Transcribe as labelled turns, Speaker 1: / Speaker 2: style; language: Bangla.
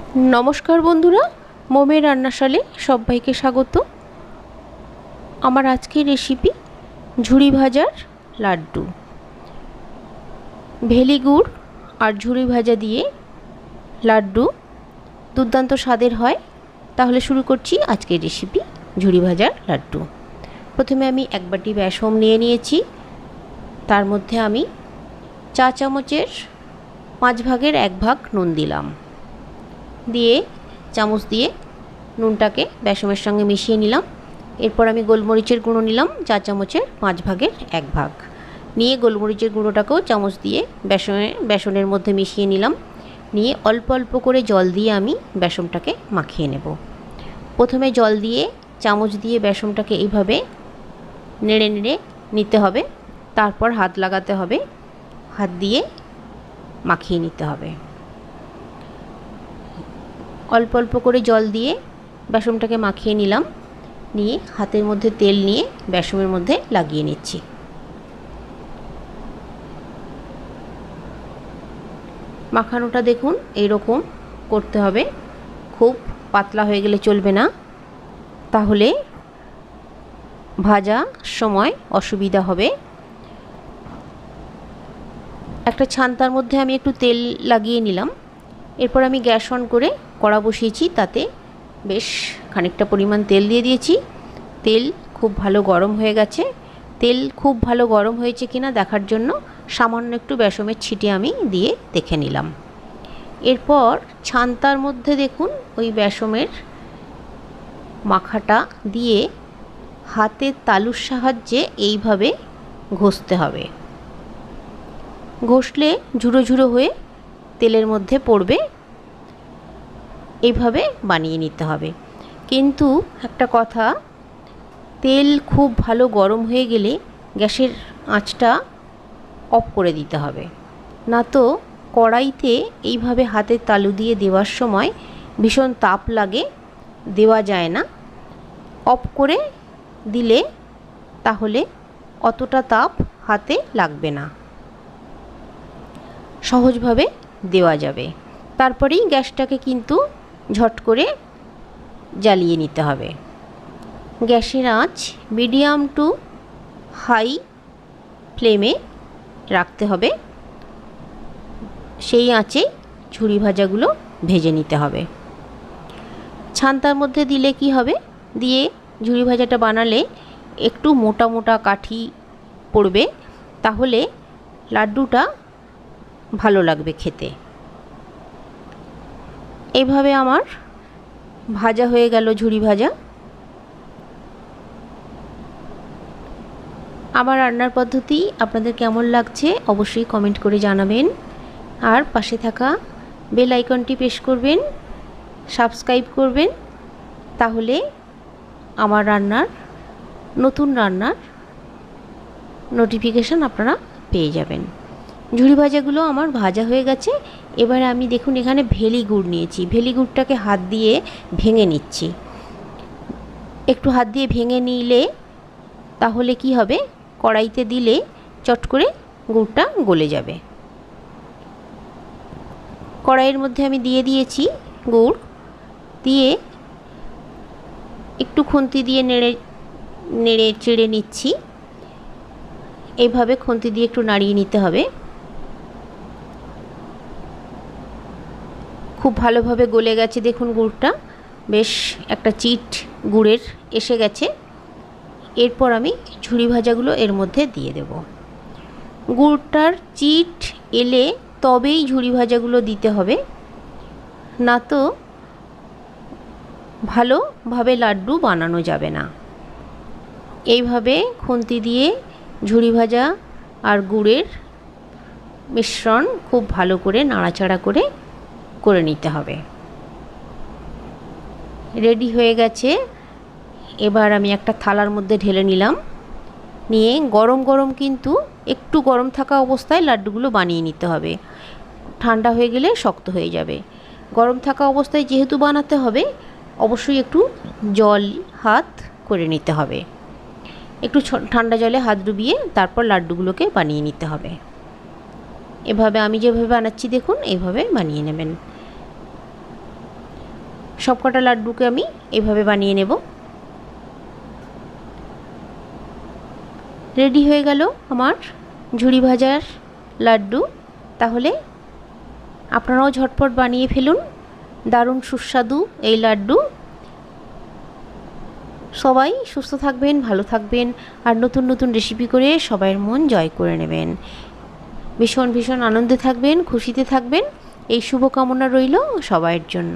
Speaker 1: नमस्कार बंधुरा मोमेर रान्नाशाले सबाइके स्वागत। आमार आजकेर रेसिपि झुड़ी भाजार लाड्डू। भेली गुड़ और झुड़ी भाजा दिए लाड्डू दुर्दान्त स्वादेर हय। ताहले शुरू करछि आजकेर रेसिपि झुड़ी भाजार लाड्डू। प्रथमे आमी एक बाटी बेसन निये नियेछि, तार मध्य आमी चा चामचेर 5 भागेर 1 भाग नुन दिलाम, दिए चामच दिए नुनटाके बेसमेर संगे मिशिए निलाम। एरपर आमी गोलमरिचेर गुঁড়ো निलाम चा चामचेर 5 भागेर 1 भाग निये गोलमरिचेर गुঁড়োटाकेও चामच दिए बेसनेर मধ্যে मिशिए निलाम। निये अल्प अल्प करे जल दिए आमी बेसनटाके माखिए नेब। प्रथमे जल दिए चामच दिए बेसनटाके এইভাবে नेড়ে नेড়ে নিতে হবে, তারপর হাত লাগাতে হবে, হাত দিয়ে মাখিয়ে নিতে হবে। अल्प अल्प करे जल दिए बेसनटाके माखिए निलाम, निये हाथेर मध्य तेल निये बेसनेर मध्य लागिए निচ্ছি। माखानोटा देखुन এই রকম করতে হবে, खूब पातला হয়ে গেলে চলবে না, তাহলে ভাজা সময় অসুবিধা হবে। একটা ছান্তার মধ্যে আমি একটু তেল লাগিয়ে নিলাম। এরপর আমি গ্যাস অন করে কড়া বসিয়েছি, তাতে বেশ খানিকটা পরিমাণ তেল দিয়ে দিয়েছি। তেল খুব ভালো গরম হয়ে গেছে। তেল খুব ভালো গরম হয়েছে কিনা দেখার জন্য সামান্য একটু বেসমের ছিটে আমি দিয়ে দেখে নিলাম। এরপর ছান্তার মধ্যে দেখুন ওই বেসমের মাখাটা দিয়ে হাতের তালুর সাহায্যে এইভাবে ঘষতে হবে। ঘষলে ঝুড়ো ঝুড়ো হয়ে তেলের মধ্যে পড়বে, এইভাবে বানিয়ে নিতে হবে। কিন্তু একটা কথা, তেল খুব ভালো গরম হয়ে গেলে গ্যাসের আঁচটা অফ করে দিতে হবে, না তো কড়াইতে এইভাবে হাতের তালু দিয়ে দেওয়ার সময় ভীষণ তাপ লাগে, দেওয়া যায় না। অফ করে দিলে তাহলে অতটা তাপ হাতে লাগবে না, সহজভাবে দেওয়া যাবে। তারপরেই গ্যাসটাকে কিন্তু ঝট করে জ্বালিয়ে নিতে হবে। গ্যাসের আঁচ মিডিয়াম টু হাই ফ্লেমে রাখতে হবে, সেই আঁচে ঝুড়ি ভাজাগুলো ভেজে নিতে হবে। ছান্তার মধ্যে দিলে কি হবে, দিয়ে ঝুড়ি ভাজাটা বানালে একটু মোটা মোটা কাঠি পড়বে, তাহলে লাড্ডুটা ভালো লাগবে খেতে। এইভাবে আমার ভাজা হয়ে গেল ঝুড়ি ভাজা। আমার রান্নার পদ্ধতি আপনাদের কেমন লাগছে অবশ্যই কমেন্ট করে জানাবেন, আর পাশে থাকা বেল আইকনটি প্রেস করবেন, সাবস্ক্রাইব করবেন, তাহলে আমার নতুন রান্নার নোটিফিকেশান আপনারা পেয়ে যাবেন। ঝুড়ি ভাজাগুলো আমার ভাজা হয়ে গেছে। এবারে আমি দেখুন এখানে ভেলি গুড় নিয়েছি, ভেলি গুড়টাকে হাত দিয়ে ভেঙে নিচ্ছি। একটু হাত দিয়ে ভেঙে নিলে তাহলে কি হবে, কড়াইতে দিলে চট করে গুড়টা গলে যাবে। কড়াইয়ের মধ্যে আমি দিয়ে দিয়েছি গুড়, দিয়ে একটু খুন্তি দিয়ে নেড়ে নেড়ে চেড়ে নিচ্ছি। এইভাবে খুন্তি দিয়ে একটু নাড়িয়ে নিতে হবে। খুব ভালোভাবে গলে গেছে দেখুন গুড়টা, বেশ একটা চিট গুড়ের এসে গেছে। এরপর আমি ঝুড়ি ভাজাগুলো এর মধ্যে দিয়ে দেব। গুড়টার চিট এলে তবেই ঝুড়ি ভাজাগুলো দিতে হবে, না তো ভালোভাবে লাড্ডু বানানো যাবে না। এইভাবে খুন্তি দিয়ে ঝুড়ি ভাজা আর গুড়ের মিশ্রণ খুব ভালো করে নাড়াচাড়া করে নিতে হবে। রেডি হয়ে গেছে। এবার আমি একটা থালার মধ্যে ঢেলে নিলাম, নিয়ে গরম গরম কিন্তু একটু গরম থাকা অবস্থায় লাড্ডুগুলো বানিয়ে নিতে হবে, ঠান্ডা হয়ে গেলে শক্ত হয়ে যাবে। গরম থাকা অবস্থায় যেহেতু বানাতে হবে, অবশ্যই একটু জল হাত করে নিতে হবে, একটু ঠান্ডা জলে হাত ডুবিয়ে তারপর লাড্ডুগুলোকে বানিয়ে নিতে হবে। এভাবে আমি যেভাবে বানাচ্ছি দেখুন এইভাবে বানিয়ে নেবেন। সবকটা লাড্ডুকে আমি এভাবে বানিয়ে নেব। রেডি হয়ে গেল আমার ঝুরি ভাজার লাড্ডু। তাহলে আপনারাও ঝটপট বানিয়ে ফেলুন দারুণ সুস্বাদু এই লাড্ডু। সবাই সুস্থ থাকবেন, ভালো থাকবেন, আর নতুন নতুন রেসিপি করে সবাইয়ের মন জয় করে নেবেন। ভীষণ ভীষণ আনন্দে থাকবেন, খুশিতে থাকবেন, এই শুভকামনা রইল সবাইয়ের জন্য।